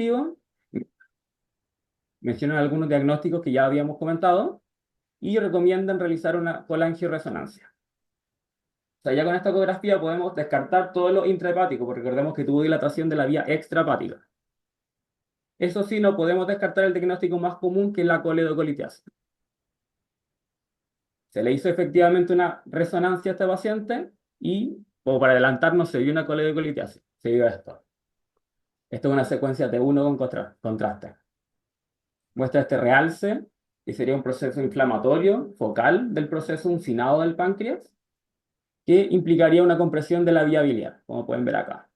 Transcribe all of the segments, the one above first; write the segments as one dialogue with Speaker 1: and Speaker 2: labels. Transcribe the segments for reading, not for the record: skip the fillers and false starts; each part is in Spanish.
Speaker 1: dispositivo, mencionan algunos diagnósticos que ya habíamos comentado y recomiendan realizar una colangioresonancia. O sea, ya con esta ecografía podemos descartar todo lo intrahepático, porque recordemos que tuvo dilatación de la vía extrahepática. Eso sí, no podemos descartar el diagnóstico más común, que es la coledocolitiasis. Se le hizo efectivamente una resonancia a este paciente y, como para adelantarnos, se vio una coledocolitiasis. Se vio esto. Esto es una secuencia T1 con contraste. Muestra este realce, que sería un proceso inflamatorio focal del proceso uncinado del páncreas, que implicaría una compresión de la vía biliar, como pueden ver acá.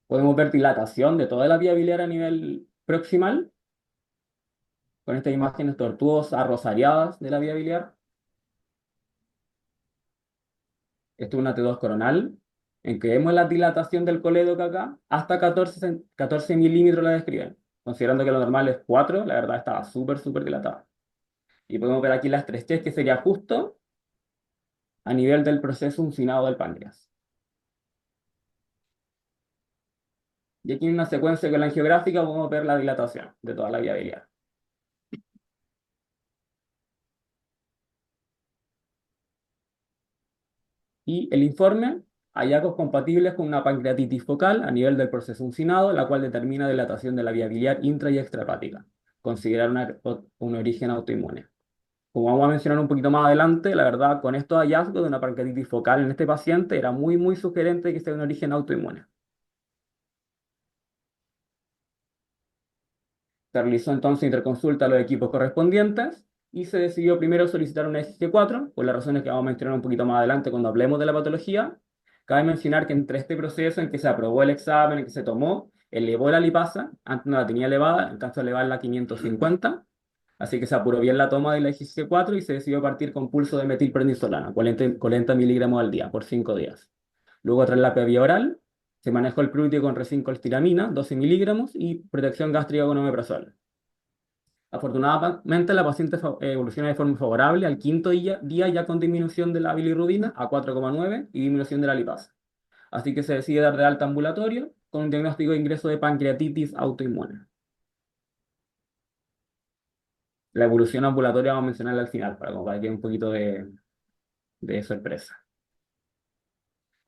Speaker 1: Podemos ver dilatación de toda la vía biliar a nivel proximal, con estas imágenes tortuosas, rosariadas de la vía biliar. Esto es una T2 coronal, en que vemos la dilatación del colédoco acá, hasta 14 milímetros la describen. Considerando que lo normal es 4, la verdad estaba súper, súper dilatada. Y podemos ver aquí la estrechez, que sería justo a nivel del proceso uncinado del páncreas. Y aquí en una secuencia con la angiográfica podemos ver la dilatación de toda la vía biliar. Y el informe, hallazgos compatibles con una pancreatitis focal a nivel del proceso uncinado, la cual determina dilatación de la vía biliar intra y extrahepática. Considerar un origen autoinmune. Como vamos a mencionar un poquito más adelante, la verdad, con estos hallazgos de una pancreatitis focal en este paciente, era muy, muy sugerente que sea un origen autoinmune. Se realizó entonces interconsulta a los equipos correspondientes y se decidió primero solicitar un EGG4, por las razones que vamos a mencionar un poquito más adelante cuando hablemos de la patología. Cabe mencionar que entre este proceso en que se aprobó el examen, en que se tomó, elevó la lipasa, antes no la tenía elevada, alcanzó a elevarla a 550, así que se apuró bien la toma del EGG4 y se decidió partir con pulso de metilprednisolona, 40 miligramos al día, por 5 días. Luego, tras la vía oral, se manejó el prurito con recincolestiramina, 12 miligramos, y protección gástrica con omeprazol. Afortunadamente, la paciente evoluciona de forma favorable al quinto día ya con disminución de la bilirrubina a 4,9 y disminución de la lipasa. Así que se decide dar de alta ambulatorio con un diagnóstico de ingreso de pancreatitis autoinmune. La evolución ambulatoria vamos a mencionarla al final, para que haya un poquito de sorpresa.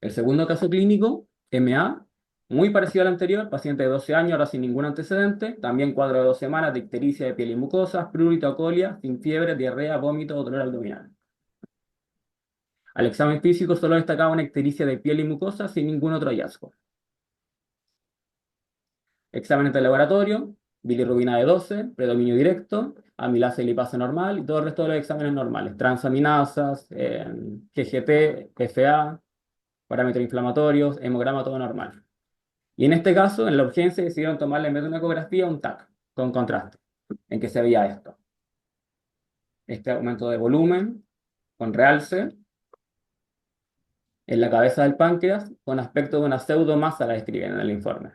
Speaker 1: El segundo caso clínico, MA, muy parecido al anterior, paciente de 12 años, ahora sin ningún antecedente, también cuadro de 2 semanas de ictericia de piel y mucosas, prurito, colia, sin fiebre, diarrea, vómito o dolor abdominal. Al examen físico solo destacaba una ictericia de piel y mucosa sin ningún otro hallazgo. Exámenes de laboratorio, bilirrubina de 12, predominio directo, amilasa y lipasa normal y todo el resto de los exámenes normales, transaminasas, GGT, FA, parámetros inflamatorios, hemograma, todo normal. Y en este caso, en la urgencia, decidieron tomarle en vez de una ecografía un TAC con contraste, en que se veía esto. Este aumento de volumen con realce en la cabeza del páncreas con aspecto de una pseudomasa, la describen en el informe.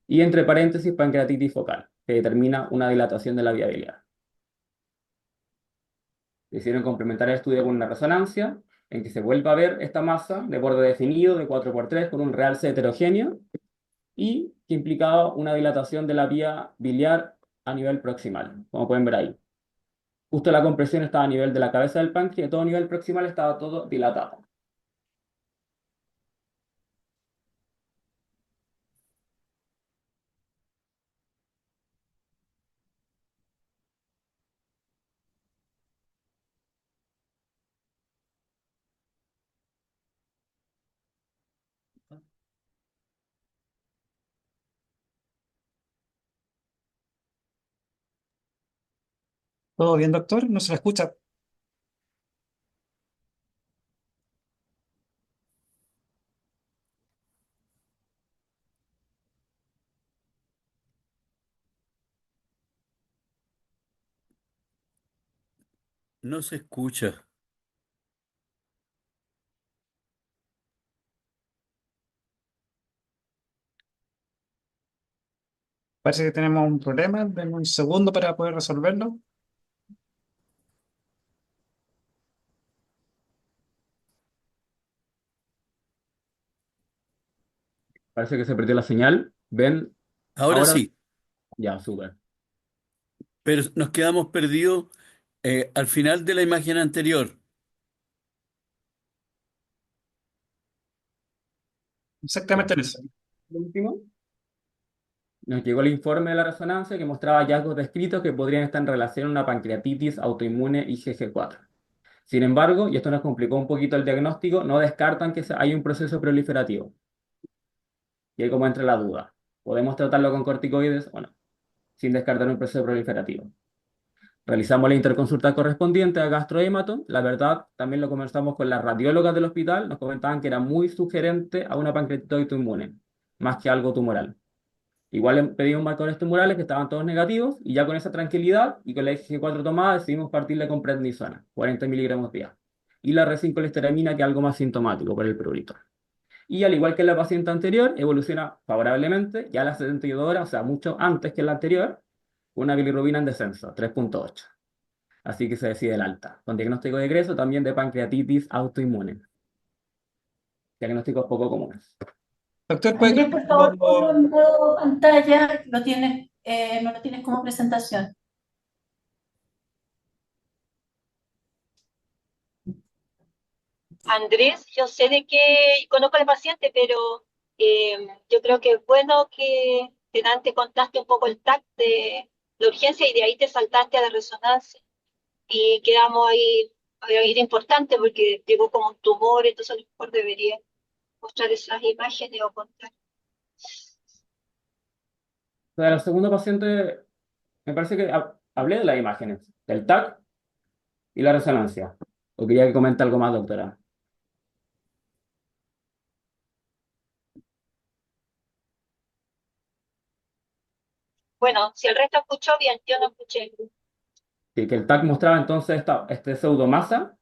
Speaker 1: Y entre paréntesis, pancreatitis focal, que determina una dilatación de la vía biliar. Decidieron complementar el estudio con una resonancia, en que se vuelva a ver esta masa de borde definido de 4x3 con un realce heterogéneo y que implicaba una dilatación de la vía biliar a nivel proximal, como pueden ver ahí. Justo la compresión estaba a nivel de la cabeza del páncreas y a todo nivel proximal estaba todo dilatado.
Speaker 2: ¿Todo bien, doctor? ¿No se la escucha?
Speaker 3: No se escucha.
Speaker 2: Parece que tenemos un problema. Denme un segundo para poder resolverlo.
Speaker 1: Parece que se perdió la señal. ¿Ven?
Speaker 3: Ahora
Speaker 1: Ahora
Speaker 3: sí,
Speaker 1: ya, súper.
Speaker 3: pero nos quedamos perdidos al final de la imagen anterior.
Speaker 1: Ya.
Speaker 2: Exactamente en eso.
Speaker 1: Lo último, nos llegó el informe de la resonancia que mostraba hallazgos descritos que podrían estar en relación a una pancreatitis autoinmune IgG4. Sin embargo, y esto nos complicó un poquito el diagnóstico, no descartan que hay un proceso proliferativo. Y ahí como entra la duda. ¿Podemos tratarlo con corticoides o no? Sin descartar un proceso proliferativo. Realizamos la interconsulta correspondiente a gastrohémato. La verdad, también lo conversamos con las radiólogas del hospital. Nos comentaban que era muy sugerente a una pancreatitis autoinmune, más que algo tumoral. Igual le pedimos marcadores tumorales que estaban todos negativos y ya con esa tranquilidad y con la IgG4 tomada decidimos partirle con prednisona, 40 miligramos día. Y la R5-lesteramina, que es algo más sintomático por el prurito. Y al igual que la paciente anterior, evoluciona favorablemente ya a las 72 horas, o sea, mucho antes que la anterior, una bilirrubina en descenso, 3,8. Así que se decide el alta, con diagnóstico de egreso también de pancreatitis autoinmune. Diagnósticos poco comunes.
Speaker 2: Doctor, ¿puede
Speaker 4: Andrés, por favor, ponlo
Speaker 2: compartirlo?
Speaker 4: en modo pantalla, no lo tienes como presentación.
Speaker 5: Andrés, yo sé de que conozco al paciente, pero yo creo que es bueno que antes contaste un poco el TAC de la urgencia y de ahí te saltaste a la resonancia y quedamos ahí de importante porque llegó como un tumor, entonces a lo mejor debería mostrar esas imágenes o contar.
Speaker 1: O sea, el segundo paciente, me parece que hablé de las imágenes, del TAC y la resonancia. ¿O quería que comente algo más, doctora?
Speaker 5: Bueno, si el resto escuchó bien, yo no escuché.
Speaker 1: Sí, que el TAC mostraba entonces este pseudomasa,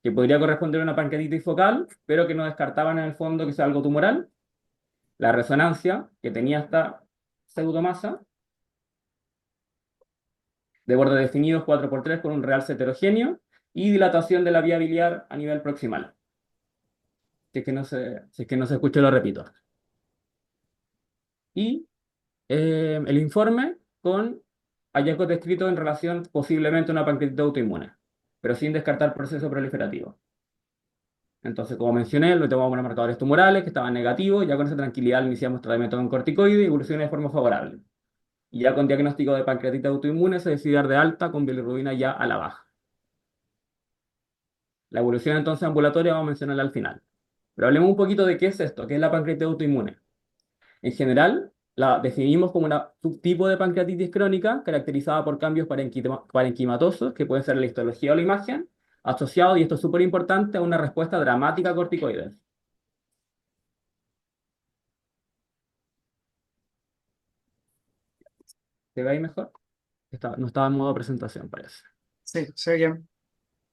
Speaker 1: que podría corresponder a una pancreatitis focal, pero que no descartaban en el fondo que sea algo tumoral. La resonancia, que tenía esta pseudomasa, de bordes definidos 4x3 con un realce heterogéneo, y dilatación de la vía biliar a nivel proximal. Si es que no se escucha, lo repito. Y el informe con hallazgos descritos en relación posiblemente a una pancreatitis autoinmune, pero sin descartar proceso proliferativo. Entonces, como mencioné, lo tomamos unos marcadores tumorales que estaban negativos, ya con esa tranquilidad iniciamos tratamiento con corticoide y evoluciona de forma favorable. Y ya con diagnóstico de pancreatitis autoinmune se decide dar de alta con bilirrubina ya a la baja. La evolución entonces ambulatoria vamos a mencionarla al final. Pero hablemos un poquito de qué es esto, qué es la pancreatitis autoinmune. En general, la definimos como un subtipo de pancreatitis crónica caracterizada por cambios parenquimatosos, que pueden ser la histología o la imagen, asociado, y esto es súper importante, a una respuesta dramática a corticoides. ¿Se ve ahí mejor? No estaba en modo presentación, parece.
Speaker 2: Sí, se ve bien.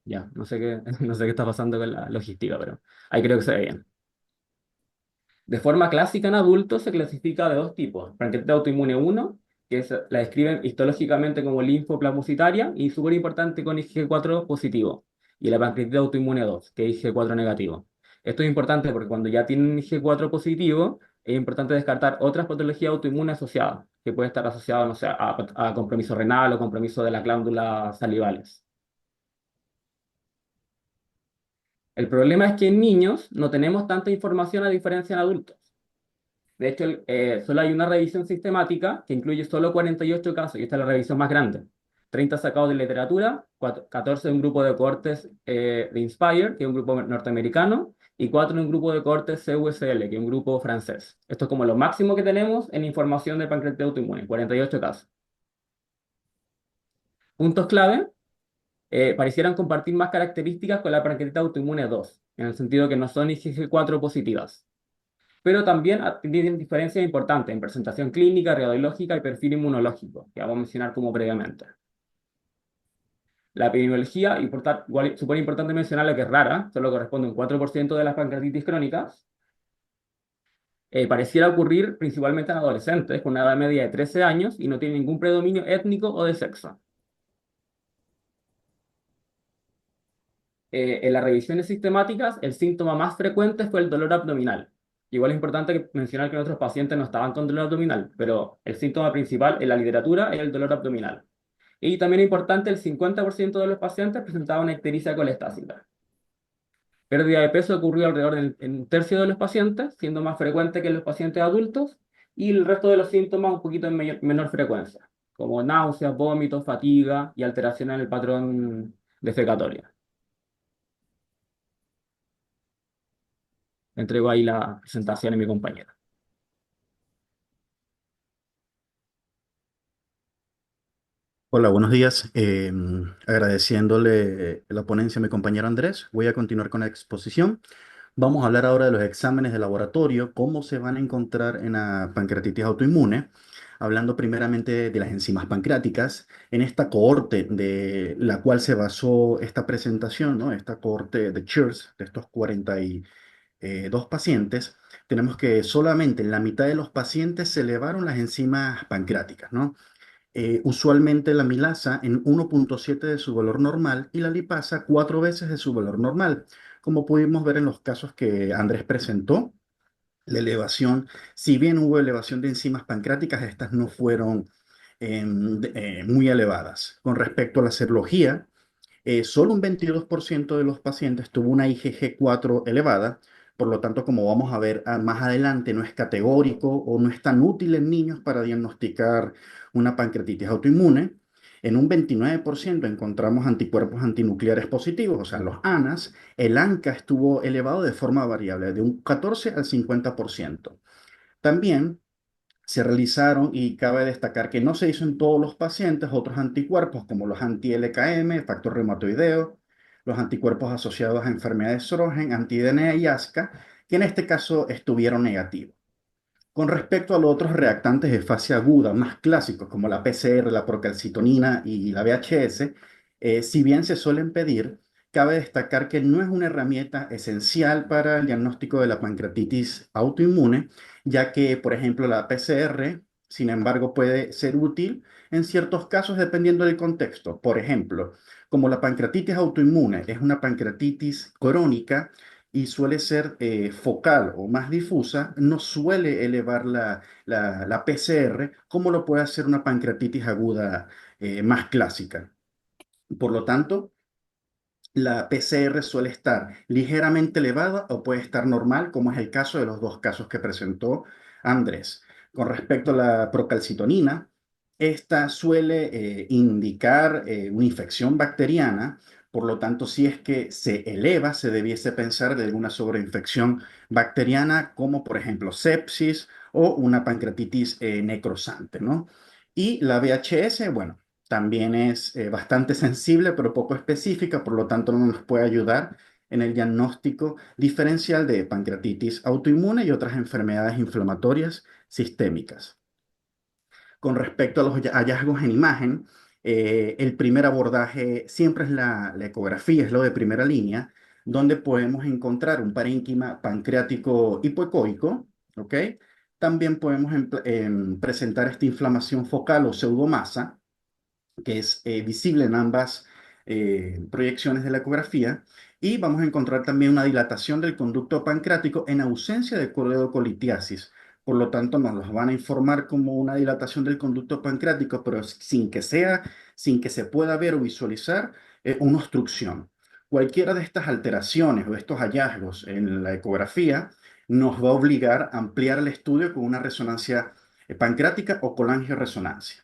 Speaker 1: Ya, no sé qué, no sé qué está pasando con la logística, pero ahí creo que se ve bien. De forma clásica en adultos se clasifica de dos tipos. Pancreatitis autoinmune 1, la describen histológicamente como linfoplasmocitaria y súper importante con IgG4 positivo. Y la pancreatitis autoinmune 2, que es IgG4 negativo. Esto es importante porque cuando ya tienen IgG4 positivo, es importante descartar otras patologías autoinmunes asociadas, que puede estar asociado, no sé, a compromiso renal o compromiso de las glándulas salivales. El problema es que en niños no tenemos tanta información a diferencia en adultos. De hecho, solo hay una revisión sistemática que incluye solo 48 casos, y esta es la revisión más grande. 30 sacados de literatura, 14 de un grupo de cohortes de Inspire, que es un grupo norteamericano, y 4 en un grupo de cohortes CUSL, que es un grupo francés. Esto es como lo máximo que tenemos en información de pancreatitis autoinmune, 48 casos. Puntos clave, parecieran compartir más características con la pancreatitis autoinmune 2, en el sentido que no son IgG4 positivas, pero también tienen diferencias importantes en presentación clínica, radiológica y perfil inmunológico, que vamos a mencionar como previamente. La epidemiología, igual, súper importante mencionarla, que es rara, solo corresponde a un 4% de las pancreatitis crónicas, pareciera ocurrir principalmente en adolescentes con una edad media de 13 años y no tiene ningún predominio étnico o de sexo. En las revisiones sistemáticas, el síntoma más frecuente fue el dolor abdominal, Igual es importante mencionar que nuestros pacientes no estaban con dolor abdominal, pero el síntoma principal en la literatura era el dolor abdominal. Y también es importante, el 50% de los pacientes presentaban una ictericia colestática. Pérdida de peso ocurrió alrededor en un tercio de los pacientes, siendo más frecuente que en los pacientes adultos, y el resto de los síntomas un poquito en menor frecuencia, como náuseas, vómitos, fatiga y alteración en el patrón defecatorio. Entrego ahí la presentación a mi compañera.
Speaker 6: Hola, buenos días. Agradeciéndole la ponencia a mi compañero Andrés, voy a continuar con la exposición. Vamos a hablar ahora de los exámenes de laboratorio, cómo se van a encontrar en la pancreatitis autoinmune, hablando primeramente de las enzimas pancreáticas. En esta cohorte de la cual se basó esta presentación, ¿no? Esta cohorte de Cheers, de estos 42 pacientes, tenemos que solamente en la mitad de los pacientes se elevaron las enzimas pancreáticas, ¿no? Usualmente la milasa en 1,7 de su valor normal y la lipasa 4 veces de su valor normal. Como pudimos ver en los casos que Andrés presentó, la elevación, si bien hubo elevación de enzimas pancreáticas, estas no fueron muy elevadas. Con respecto a la serología, solo un 22% de los pacientes tuvo una IgG4 elevada, por lo tanto, como vamos a ver más adelante, no es categórico o no es tan útil en niños para diagnosticar una pancreatitis autoinmune. En un 29% encontramos anticuerpos antinucleares positivos, o sea, los ANAs. El ANCA estuvo elevado de forma variable, de un 14 al 50%. También se realizaron, y cabe destacar que no se hizo en todos los pacientes, otros anticuerpos como los anti-LKM, factor reumatoideo, los anticuerpos asociados a enfermedades Sjögren, anti-DNA y ASCA, que en este caso estuvieron negativos. Con respecto a los otros reactantes de fase aguda más clásicos como la PCR, la procalcitonina y la VHS, si bien se suelen pedir, cabe destacar que no es una herramienta esencial para el diagnóstico de la pancreatitis autoinmune, ya que, por ejemplo, la PCR, sin embargo, puede ser útil en ciertos casos dependiendo del contexto. Por ejemplo, como la pancreatitis autoinmune es una pancreatitis crónica, y suele ser focal o más difusa, no suele elevar la PCR como lo puede hacer una pancreatitis aguda más clásica. Por lo tanto, la PCR suele estar ligeramente elevada o puede estar normal, como es el caso de los dos casos que presentó Andrés. Con respecto a la procalcitonina, esta suele indicar una infección bacteriana. Por lo tanto, si es que se eleva, se debiese pensar de alguna sobreinfección bacteriana, como por ejemplo sepsis o una pancreatitis necrosante, ¿no? Y la VHS, bueno, también es bastante sensible, pero poco específica, por lo tanto no nos puede ayudar en el diagnóstico diferencial de pancreatitis autoinmune y otras enfermedades inflamatorias sistémicas. Con respecto a los hallazgos en imagen, el primer abordaje siempre es la ecografía, es lo de primera línea, donde podemos encontrar un parénquima pancreático hipoecoico, ¿ok? También podemos presentar esta inflamación focal o pseudomasa, que es visible en ambas proyecciones de la ecografía, y vamos a encontrar también una dilatación del conducto pancreático en ausencia de coledocolitiasis. Por lo tanto, nos los van a informar como una dilatación del conducto pancreático, pero sin que se pueda ver o visualizar una obstrucción. Cualquiera de estas alteraciones o estos hallazgos en la ecografía nos va a obligar a ampliar el estudio con una resonancia pancreática o colangioresonancia.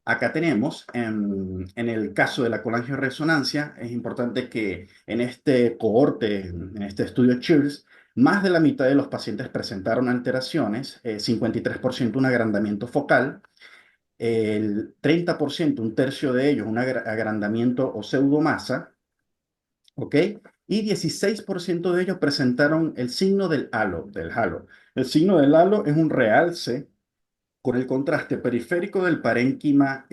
Speaker 6: Acá tenemos, en el caso de la colangioresonancia, es importante que en este cohorte, en este estudio Cheers, más de la mitad de los pacientes presentaron alteraciones, 53% un agrandamiento focal, el 30%, un tercio de ellos, un agrandamiento o pseudomasa, ¿ok? Y 16% de ellos presentaron el signo del halo, del halo. El signo del halo es un realce con el contraste periférico del parénquima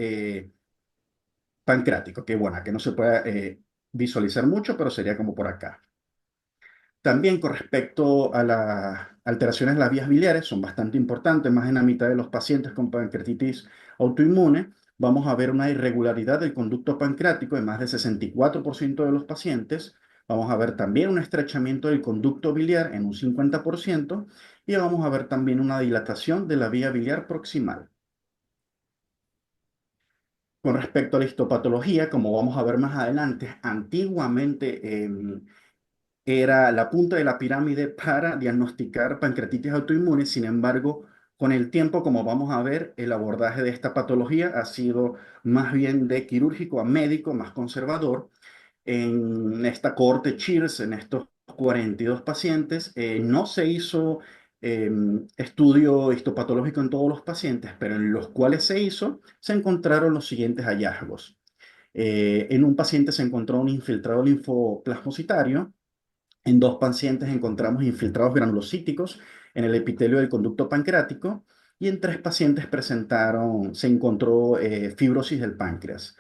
Speaker 6: pancreático, que bueno, que no se puede visualizar mucho, pero sería como por acá. También con respecto a las alteraciones de las vías biliares, son bastante importantes, más en la mitad de los pacientes con pancreatitis autoinmune, vamos a ver una irregularidad del conducto pancreático en más de 64% de los pacientes, Vamos a ver también un estrechamiento del conducto biliar en un 50% y vamos a ver también una dilatación de la vía biliar proximal. Con respecto a la histopatología, como vamos a ver más adelante, antiguamente era la punta de la pirámide para diagnosticar pancreatitis autoinmune. Sin embargo, con el tiempo, como vamos a ver, el abordaje de esta patología ha sido más bien de quirúrgico a médico, más conservador. En esta cohorte Cheers, en estos 42 pacientes, no se hizo estudio histopatológico en todos los pacientes, pero en los cuales se hizo, se encontraron los siguientes hallazgos. En un paciente se encontró un infiltrado linfoplasmocitario. En dos pacientes encontramos infiltrados granulocíticos en el epitelio del conducto pancreático y en tres pacientes se encontró fibrosis del páncreas.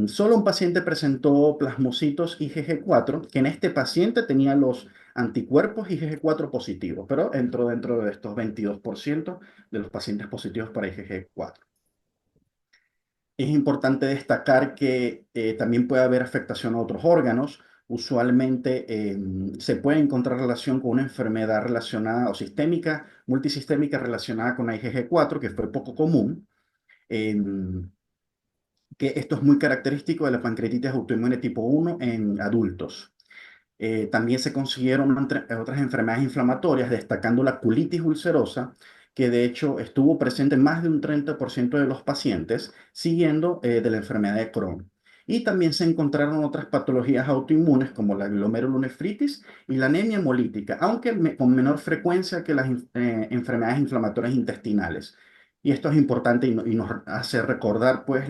Speaker 6: Solo un paciente presentó plasmocitos IgG4, que en este paciente tenía los anticuerpos IgG4 positivos, pero entró dentro de estos 22% de los pacientes positivos para IgG4. Es importante destacar que también puede haber afectación a otros órganos. Usualmente se puede encontrar relación con una enfermedad relacionada o sistémica, multisistémica relacionada con la IgG4, que fue poco común. Que esto es muy característico de la pancreatitis autoinmune tipo 1 en adultos. También se consiguieron otras enfermedades inflamatorias, destacando la colitis ulcerosa, que de hecho estuvo presente en más de un 30% de los pacientes, siguiendo de la enfermedad de Crohn. Y también se encontraron otras patologías autoinmunes como la glomerulonefritis y la anemia hemolítica, aunque con menor frecuencia que las enfermedades inflamatorias intestinales. Y esto es importante y nos hace recordar pues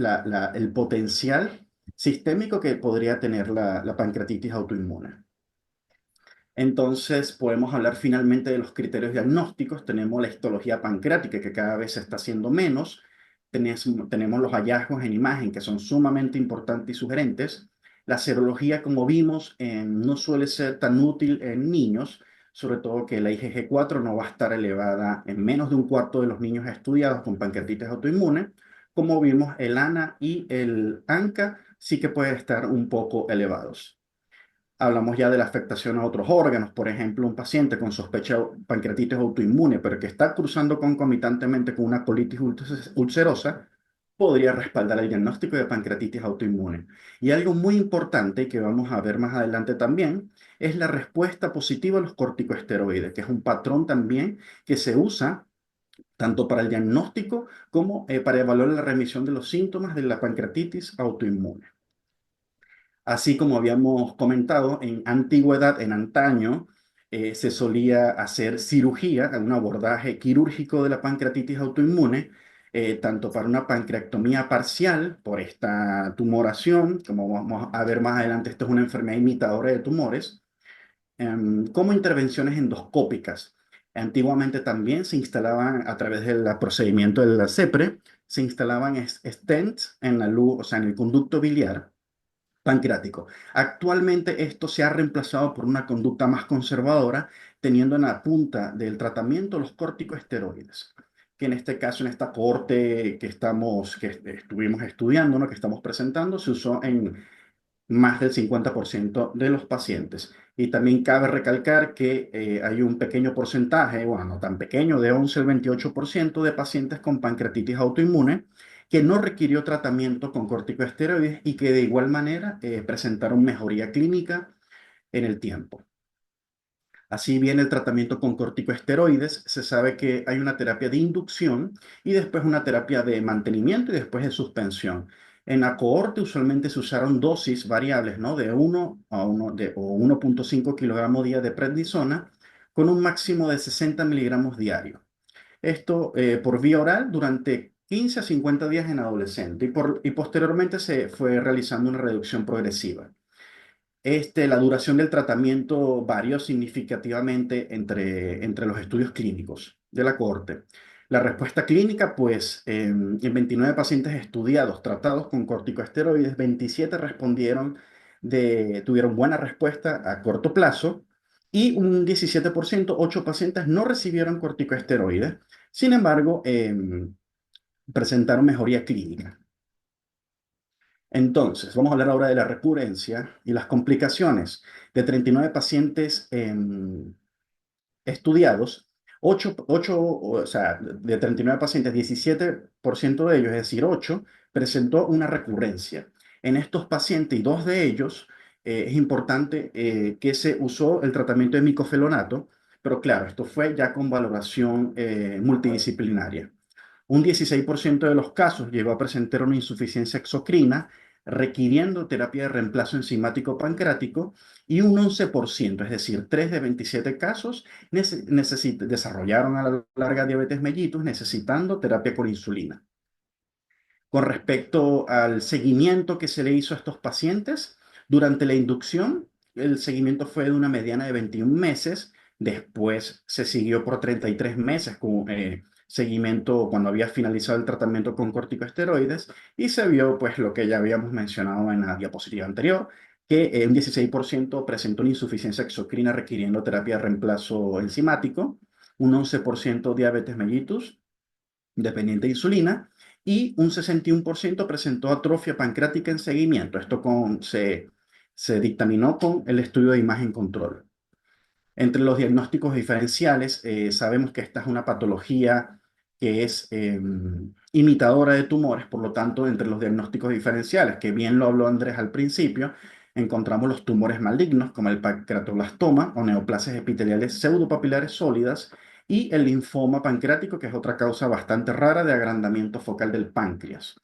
Speaker 6: el potencial sistémico que podría tener la pancreatitis autoinmune. Entonces, podemos hablar finalmente de los criterios diagnósticos. Tenemos la histología pancreática, que cada vez se está haciendo menos. Tenemos los hallazgos en imagen, que son sumamente importantes y sugerentes. La serología, como vimos, no suele ser tan útil en niños, sobre todo que la IgG4 no va a estar elevada en menos de un cuarto de los niños estudiados con pancreatitis autoinmune. Como vimos, el ANA y el ANCA sí que pueden estar un poco elevados. Hablamos ya de la afectación a otros órganos, por ejemplo, un paciente con sospecha de pancreatitis autoinmune, pero que está cruzando concomitantemente con una colitis ulcerosa, podría respaldar el diagnóstico de pancreatitis autoinmune. Y algo muy importante que vamos a ver más adelante también es la respuesta positiva a los corticosteroides, que es un patrón también que se usa tanto para el diagnóstico como para evaluar la remisión de los síntomas de la pancreatitis autoinmune. Así como habíamos comentado, en antigüedad, en antaño, se solía hacer cirugía, un abordaje quirúrgico de la pancreatitis autoinmune, tanto para una pancreectomía parcial por esta tumoración, como vamos a ver más adelante, esto es una enfermedad imitadora de tumores, como intervenciones endoscópicas. Antiguamente también se instalaban, a través del procedimiento de la CEPRE, se instalaban stents en la luz, o sea, en el conducto biliar pancreático. Actualmente esto se ha reemplazado por una conducta más conservadora, teniendo en la punta del tratamiento los corticosteroides, que en este caso, en esta cohorte que estuvimos estudiando, ¿no? Que estamos presentando, se usó en más del 50% de los pacientes. Y también cabe recalcar que hay un pequeño porcentaje, bueno, no tan pequeño, de 11 al 28% de pacientes con pancreatitis autoinmune que no requirió tratamiento con corticosteroides y que de igual manera presentaron mejoría clínica en el tiempo. Así bien el tratamiento con corticosteroides, se sabe que hay una terapia de inducción y después una terapia de mantenimiento y después de suspensión. En la cohorte usualmente se usaron dosis variables, ¿no? De 1 a 1.5 kilogramos día de prednisona con un máximo de 60 miligramos diario. Esto por vía oral durante 15 a 50 días en adolescente y posteriormente se fue realizando una reducción progresiva. La duración del tratamiento varió significativamente entre los estudios clínicos de la cohorte. La respuesta clínica, pues, en 29 pacientes estudiados tratados con corticosteroides, 27 tuvieron buena respuesta a corto plazo y un 17%, 8 pacientes no recibieron corticosteroides. Sin embargo, presentaron mejoría clínica. Entonces, vamos a hablar ahora de la recurrencia y las complicaciones. De 39 pacientes estudiados, o sea, de 39 pacientes, 17% de ellos, es decir, 8, presentó una recurrencia. En estos pacientes y 2 de ellos, es importante que se usó el tratamiento de micofelonato, pero claro, esto fue ya con valoración multidisciplinaria. Un 16% de los casos llegó a presentar una insuficiencia exocrina, requiriendo terapia de reemplazo enzimático pancreático, y un 11%, es decir, 3 de 27 casos, desarrollaron a la larga diabetes mellitus necesitando terapia con insulina. Con respecto al seguimiento que se le hizo a estos pacientes, durante la inducción, el seguimiento fue de una mediana de 21 meses, después se siguió por 33 meses con seguimiento cuando había finalizado el tratamiento con corticosteroides y se vio pues lo que ya habíamos mencionado en la diapositiva anterior, que un 16% presentó una insuficiencia exocrina requiriendo terapia de reemplazo enzimático, un 11% diabetes mellitus dependiente de insulina, y un 61% presentó atrofia pancreática en seguimiento. Se dictaminó con el estudio de imagen control. Entre los diagnósticos diferenciales, sabemos que esta es una patología que es imitadora de tumores, por lo tanto, entre los diagnósticos diferenciales, que bien lo habló Andrés al principio, encontramos los tumores malignos como el pancreatoblastoma o neoplasias epiteliales pseudopapilares sólidas y el linfoma pancreático, que es otra causa bastante rara de agrandamiento focal del páncreas.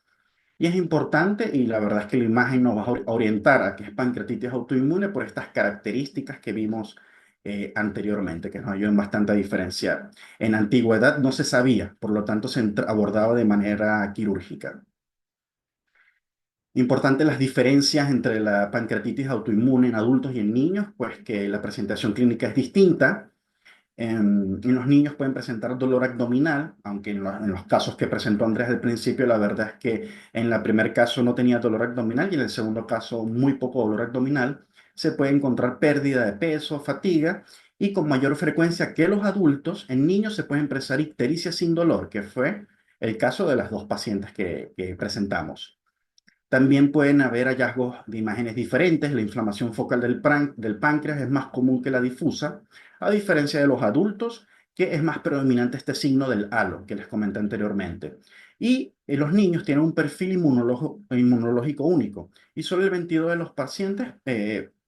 Speaker 6: Y es importante, y la verdad es que la imagen nos va a orientar a que es pancreatitis autoinmune por estas características que vimos anteriormente, que nos ayudan bastante a diferenciar. En la antigüedad no se sabía, por lo tanto se abordaba de manera quirúrgica. Importante las diferencias entre la pancreatitis autoinmune en adultos y en niños, pues que la presentación clínica es distinta. En los niños pueden presentar dolor abdominal, aunque en los casos que presentó Andrés al principio, la verdad es que en el primer caso no tenía dolor abdominal y en el segundo caso muy poco dolor abdominal. Se puede encontrar pérdida de peso, fatiga y con mayor frecuencia que los adultos, en niños se puede presentar ictericia sin dolor, que fue el caso de las 2 pacientes que presentamos. También pueden haber hallazgos de imágenes diferentes. La inflamación focal del páncreas es más común que la difusa, a diferencia de los adultos, que es más predominante este signo del halo que les comenté anteriormente. Y los niños tienen un perfil inmunológico único, y solo el 22 de los pacientes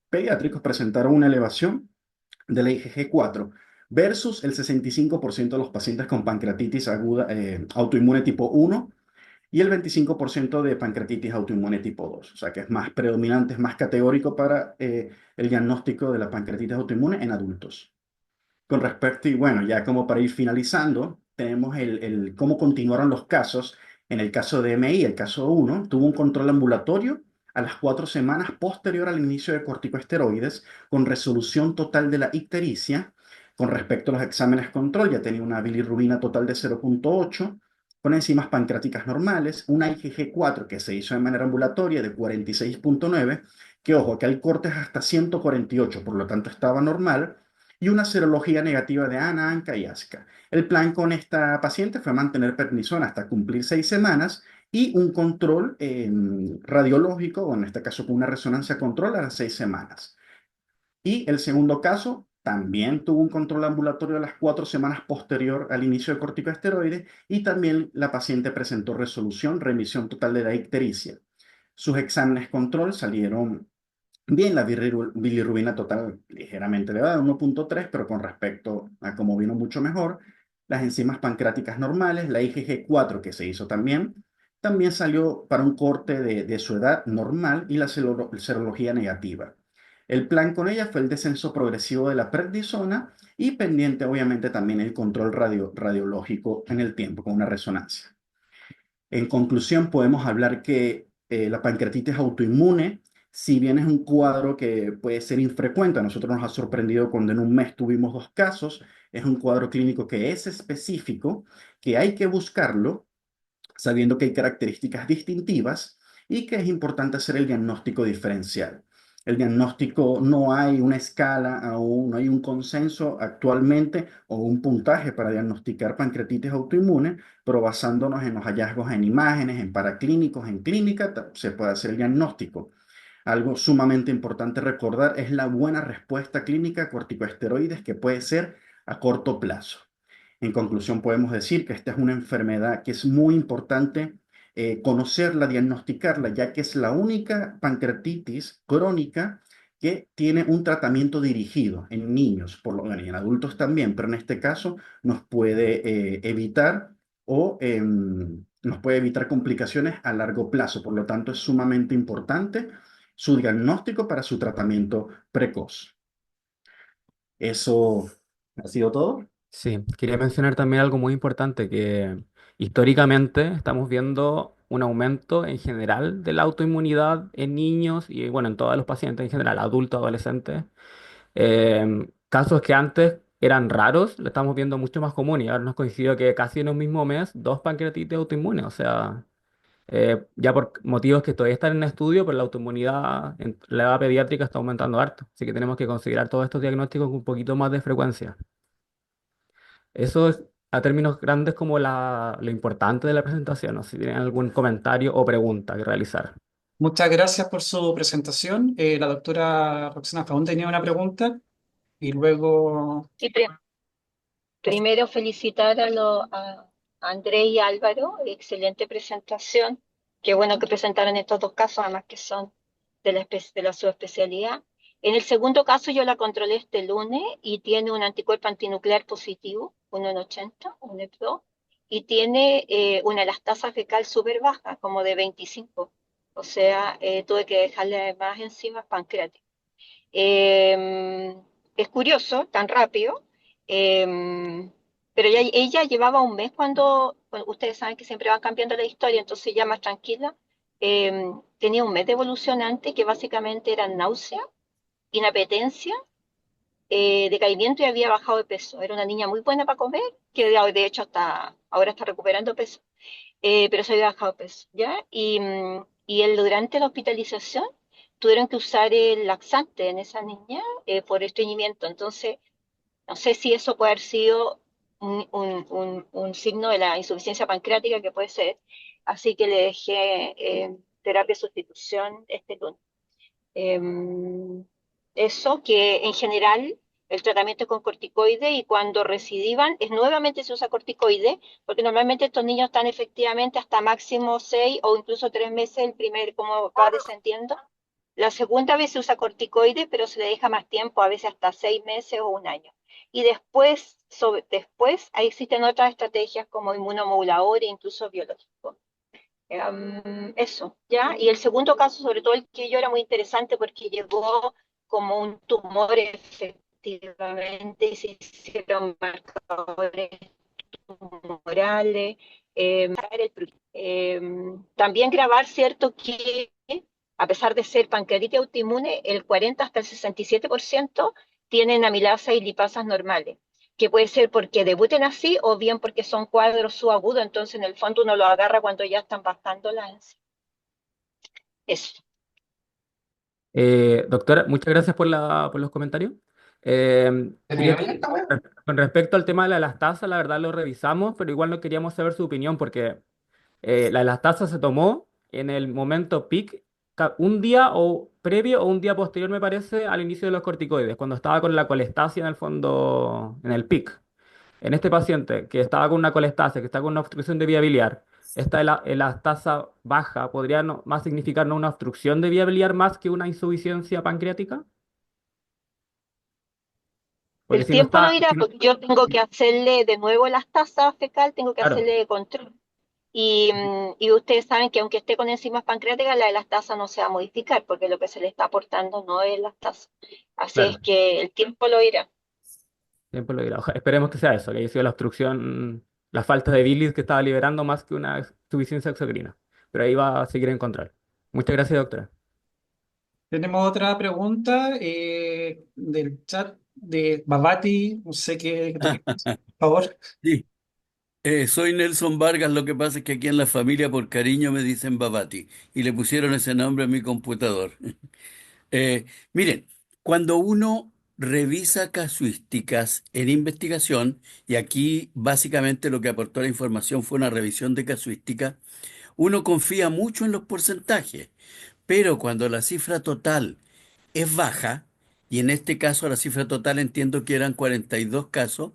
Speaker 6: pediátricos presentaron una elevación de la IgG4 versus el 65% de los pacientes con pancreatitis aguda autoinmune tipo 1 y el 25% de pancreatitis autoinmune tipo 2, o sea que es más predominante, es más categórico para el diagnóstico de la pancreatitis autoinmune en adultos. Con respecto, y bueno, ya como para ir finalizando, tenemos cómo continuaron los casos. En el caso de MI, el caso 1, tuvo un control ambulatorio a las 4 semanas posterior al inicio de corticosteroides, con resolución total de la ictericia. Con respecto a los exámenes control, ya tenía una bilirrubina total de 0,8, con enzimas pancreáticas normales, una IgG4 que se hizo de manera ambulatoria de 46,9, que ojo, que el corte es hasta 148, por lo tanto estaba normal, y una serología negativa de ANA, ANCA y ASCA. El plan con esta paciente fue mantener prednisona hasta cumplir 6 semanas y un control radiológico, o en este caso con una resonancia control a las 6 semanas. Y el segundo caso también tuvo un control ambulatorio a las 4 semanas posterior al inicio de corticosteroides y también la paciente presentó resolución, remisión total de la ictericia. Sus exámenes control salieron bien, la bilirrubina total ligeramente elevada, 1,3, pero con respecto a cómo vino mucho mejor. Las enzimas pancreáticas normales, la IgG4 que se hizo también salió para un corte de su edad normal y la serología negativa. El plan con ella fue el descenso progresivo de la prednisona y pendiente obviamente también el control radiológico en el tiempo con una resonancia. En conclusión, podemos hablar que la pancreatitis autoinmune, si bien es un cuadro que puede ser infrecuente, a nosotros nos ha sorprendido cuando en un mes tuvimos 2 casos, es un cuadro clínico que es específico, que hay que buscarlo, sabiendo que hay características distintivas y que es importante hacer el diagnóstico diferencial. El diagnóstico, no hay una escala aún, no hay un consenso actualmente o un puntaje para diagnosticar pancreatitis autoinmune, pero basándonos en los hallazgos en imágenes, en paraclínicos, en clínica, se puede hacer el diagnóstico. Algo sumamente importante recordar es la buena respuesta clínica a corticosteroides que puede ser a corto plazo. En conclusión, podemos decir que esta es una enfermedad que es muy importante conocerla, diagnosticarla, ya que es la única pancreatitis crónica que tiene un tratamiento dirigido en niños, por lo menos y en adultos también, pero en este caso nos puede evitar nos puede evitar complicaciones a largo plazo. Por lo tanto, es sumamente importante su diagnóstico para su tratamiento precoz. Eso ha sido todo.
Speaker 1: Sí, quería mencionar también algo muy importante, que históricamente estamos viendo un aumento en general de la autoinmunidad en niños y bueno, en todos los pacientes en general, adultos, adolescentes. Casos que antes eran raros, lo estamos viendo mucho más común y ahora nos coincidió que casi en un mismo mes dos pancreatitis autoinmunes, o sea, ya por motivos que todavía están en estudio, pero la autoinmunidad en la edad pediátrica está aumentando harto, así que tenemos que considerar todos estos diagnósticos con un poquito más de frecuencia. Eso es a términos grandes como lo importante de la presentación. No sé si tienen algún comentario o pregunta que realizar.
Speaker 2: Muchas gracias por su presentación. La doctora Roxana Faún tenía una pregunta y luego...
Speaker 5: Sí, primero felicitar a Andrés y Álvaro, excelente presentación. Qué bueno que presentaron estos dos casos, además que son de la subespecialidad. En el segundo caso yo la controlé este lunes y tiene un anticuerpo antinuclear positivo, uno en 80, un EPO, y tiene una elastasa fecal súper baja, como de 25. O sea, tuve que dejarle además enzimas pancreáticas. Eh, es curioso, tan rápido, eh, pero ella llevaba un mes cuando, bueno, ustedes saben que siempre van cambiando la historia, entonces ya más tranquila, tenía un mes de evolucionante que básicamente era náusea, inapetencia, decaimiento y había bajado de peso. Era una niña muy buena para comer, que de hecho hasta ahora está recuperando peso, pero se había bajado de peso, ¿ya? Durante la hospitalización tuvieron que usar el laxante en esa niña por estreñimiento. Entonces, no sé si eso puede haber sido un signo de la insuficiencia pancreática que puede ser. Así que le dejé terapia de sustitución este lunes. Eso que en general el tratamiento es con corticoide y cuando recidivan es nuevamente se usa corticoide porque normalmente estos niños están efectivamente hasta máximo 6 o incluso 3 meses el primer, como va descendiendo. La segunda vez se usa corticoide, pero se le deja más tiempo, a veces hasta 6 meses o un año. Y después ahí existen otras estrategias como inmunomoduladores e incluso biológicos. Eso, ¿ya? Y el segundo caso, sobre todo el que yo era muy interesante porque llegó como un tumor efectivamente y se hicieron marcadores tumorales. También grabar, ¿cierto? Que a pesar de ser pancreatitis autoinmune, el 40 hasta el 67% tienen amilasa y lipasas normales, que puede ser porque debuten así o bien porque son cuadros subagudos, entonces en el fondo uno lo agarra cuando ya están bajando la ansiedad. Eso.
Speaker 1: Doctora, muchas gracias por los comentarios. Quería, con respecto al tema de la elastasa, la verdad lo revisamos, pero igual no queríamos saber su opinión porque la elastasa se tomó en el momento peak, un día o previo o un día posterior, me parece, al inicio de los corticoides, cuando estaba con la colestasia en el fondo, en el peak. En este paciente que estaba con una colestasia, que está con una obstrucción de vía biliar, esta elastasa baja podría más significar no una obstrucción de vía biliar más que una insuficiencia pancreática, porque
Speaker 5: El
Speaker 1: si no
Speaker 5: tiempo lo
Speaker 1: está,
Speaker 5: dirá, porque yo tengo que hacerle de nuevo las tasas fecal, tengo que
Speaker 1: claro,
Speaker 5: hacerle de control. Y ustedes saben que aunque esté con enzimas pancreáticas, la elastasa no se va a modificar, porque lo que se le está aportando no es elastasa. Así es
Speaker 1: claro,
Speaker 5: que el tiempo lo dirá.
Speaker 1: tiempo lo dirá. Esperemos que sea eso, que haya sido la obstrucción, la falta de bilis que estaba liberando más que una insuficiencia exocrina. Pero ahí va a seguir en control. Muchas gracias, doctora.
Speaker 2: Tenemos otra pregunta del chat de Babati, no sé qué, por favor.
Speaker 3: Sí, soy Nelson Vargas, lo que pasa es que aquí en la familia por cariño me dicen Babati y le pusieron ese nombre a mi computador. Miren, cuando uno revisa casuísticas en investigación, y aquí básicamente lo que aportó la información fue una revisión de casuística, uno confía mucho en los porcentajes, pero cuando la cifra total es baja, y en este caso la cifra total entiendo que eran 42 casos,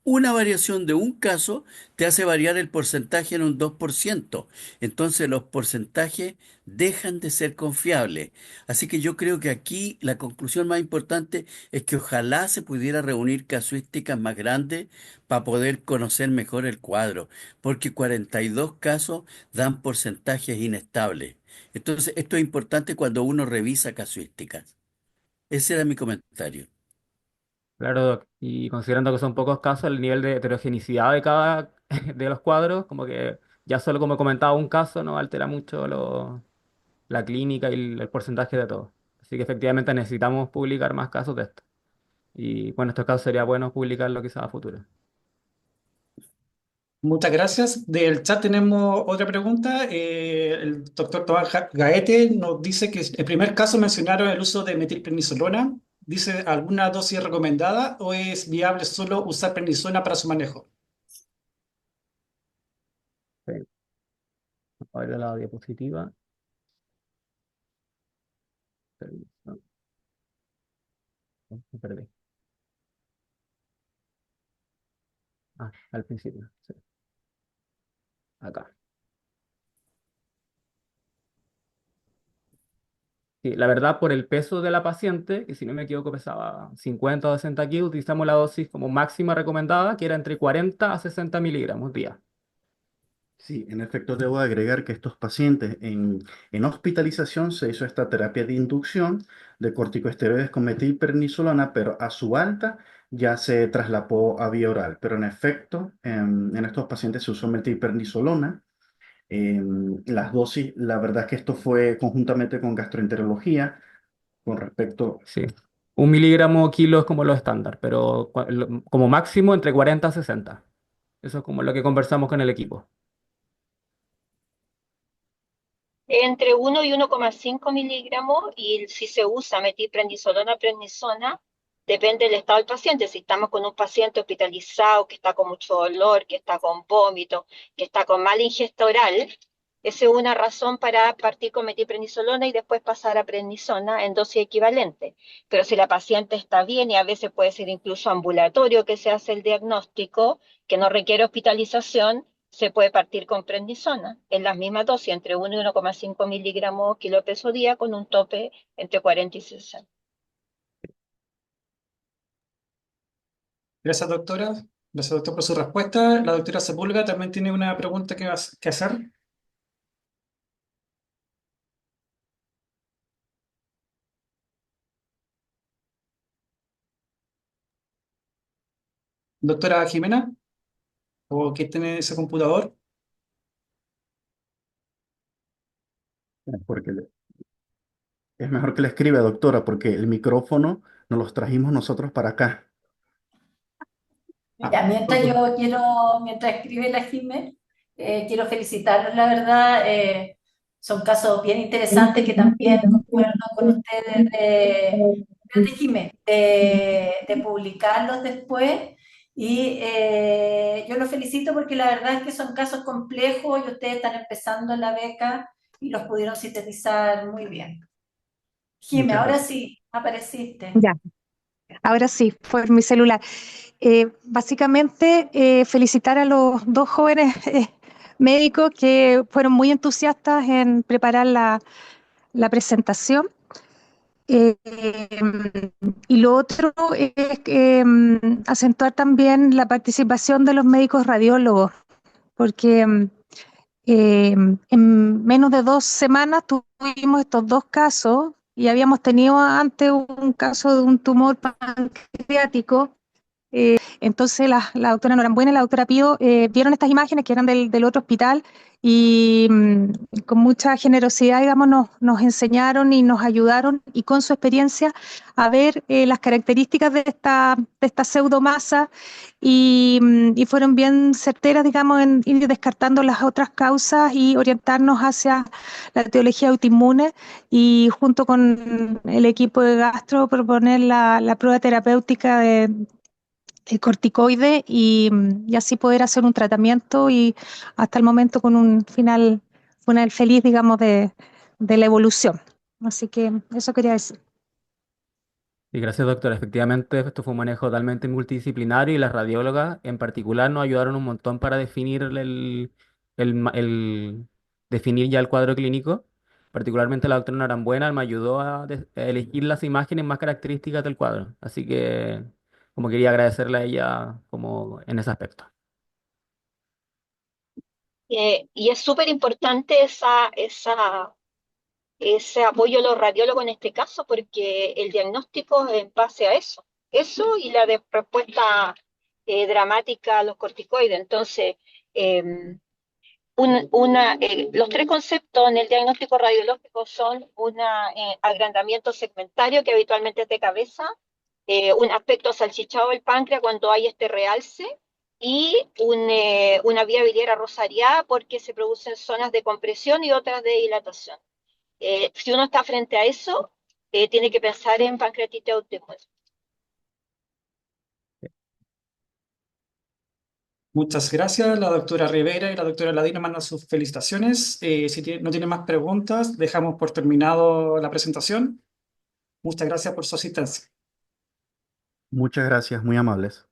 Speaker 3: una variación de un caso te hace variar el porcentaje en un 2%. Entonces los porcentajes dejan de ser confiables. Así que yo creo que aquí la conclusión más importante es que ojalá se pudiera reunir casuísticas más grandes para poder conocer mejor el cuadro, porque 42 casos dan porcentajes inestables. Entonces esto es importante cuando uno revisa casuísticas. Ese era mi comentario.
Speaker 1: Claro, Doc. Y considerando que son pocos casos, el nivel de heterogeneidad de cada de los cuadros, como que ya solo como comentaba un caso, no altera mucho la clínica y el porcentaje de todo. Así que efectivamente necesitamos publicar más casos de esto. Y bueno, en estos casos sería bueno publicarlo quizás a futuro.
Speaker 2: Muchas gracias. Del chat tenemos otra pregunta. El doctor Tomás Gaete nos dice que el primer caso mencionaron el uso de metilprednisolona. Dice, ¿alguna dosis recomendada o es viable solo usar prednisona para su manejo?
Speaker 1: Sí. A ver la diapositiva. No, me perdí. Ah, al principio. Sí. Acá. Sí, la verdad, por el peso de la paciente, que si no me equivoco pesaba 50 o 60 kilos, utilizamos la dosis como máxima recomendada, que era entre 40 a 60 miligramos día.
Speaker 6: Sí, en efecto, debo agregar que estos pacientes en hospitalización se hizo esta terapia de inducción de corticosteroides con metilprednisolona, pero a su alta ya se traslapó a vía oral. Pero en efecto, en estos pacientes se usó metilprednisolona. Las dosis, la verdad es que esto fue conjuntamente con gastroenterología con respecto.
Speaker 1: Sí. 1 miligramo kilo es como lo estándar, pero como máximo entre 40 a 60. Eso es como lo que conversamos con el equipo.
Speaker 5: Entre 1 y 1,5 miligramos, y si se usa metilprednisolona, prednisona, depende del estado del paciente. Si estamos con un paciente hospitalizado que está con mucho dolor, que está con vómito, que está con mala ingesta oral, esa es una razón para partir con metilprednisolona y después pasar a prednisona en dosis equivalente. Pero si la paciente está bien, y a veces puede ser incluso ambulatorio que se hace el diagnóstico, que no requiere hospitalización, se puede partir con prednisona en las mismas dosis, entre 1 y 1,5 miligramos kilo peso día, con un tope entre 40 y 60.
Speaker 2: Gracias, doctora. Gracias, doctor, por su respuesta. La doctora Sepúlveda también tiene una pregunta que hacer. Doctora Jimena, ¿o qué tiene ese computador?
Speaker 6: Porque es mejor que le escriba, doctora, porque el micrófono nos los trajimos nosotros para acá.
Speaker 4: Mira, mientras escribe la Jimé, quiero felicitarlos, la verdad. Son casos bien interesantes que también concuerdo con ustedes de Jimé, de publicarlos después. Y yo los felicito porque la verdad es que son casos complejos y ustedes están empezando en la beca y los pudieron sintetizar muy bien. Jimé,
Speaker 6: Muchas
Speaker 4: ahora
Speaker 6: gracias.
Speaker 4: sí, apareciste.
Speaker 7: Ya, ahora sí, fue mi celular. Básicamente, felicitar a los dos jóvenes médicos que fueron muy entusiastas en preparar la presentación. Eh, y lo otro es acentuar también la participación de los médicos radiólogos, porque en menos de 2 semanas tuvimos estos dos casos y habíamos tenido antes un caso de un tumor pancreático Entonces la doctora Norambuena y la doctora Pío vieron estas imágenes que eran del otro hospital y con mucha generosidad, digamos, nos enseñaron y nos ayudaron y con su experiencia a ver las características de esta pseudomasa y fueron bien certeras, digamos, en ir descartando las otras causas y orientarnos hacia la etiología autoinmune y junto con el equipo de gastro proponer la prueba terapéutica de corticoide y así poder hacer un tratamiento y hasta el momento con un final feliz, digamos, de la evolución. Así que eso quería decir.
Speaker 1: Y gracias, doctora. Efectivamente, esto fue un manejo totalmente multidisciplinario y las radiólogas en particular nos ayudaron un montón para definir definir ya el cuadro clínico. Particularmente la doctora Norambuena me ayudó a elegir las imágenes más características del cuadro. Así que, como quería agradecerle a ella como en ese aspecto.
Speaker 5: Y es súper importante ese apoyo a los radiólogos en este caso, porque el diagnóstico es en base a eso. Eso y la respuesta dramática a los corticoides. Entonces, eh, los tres conceptos en el diagnóstico radiológico son un agrandamiento segmentario que habitualmente es de cabeza, un aspecto salchichado del páncreas cuando hay este realce y una vía biliar rosariada porque se producen zonas de compresión y otras de dilatación. Si uno está frente a eso, tiene que pensar en pancreatitis autoinmune.
Speaker 2: Muchas gracias. La doctora Rivera y la doctora Ladino mandan sus felicitaciones. Si no tiene más preguntas, dejamos por terminado la presentación. Muchas gracias por su asistencia.
Speaker 6: Muchas gracias, muy amables.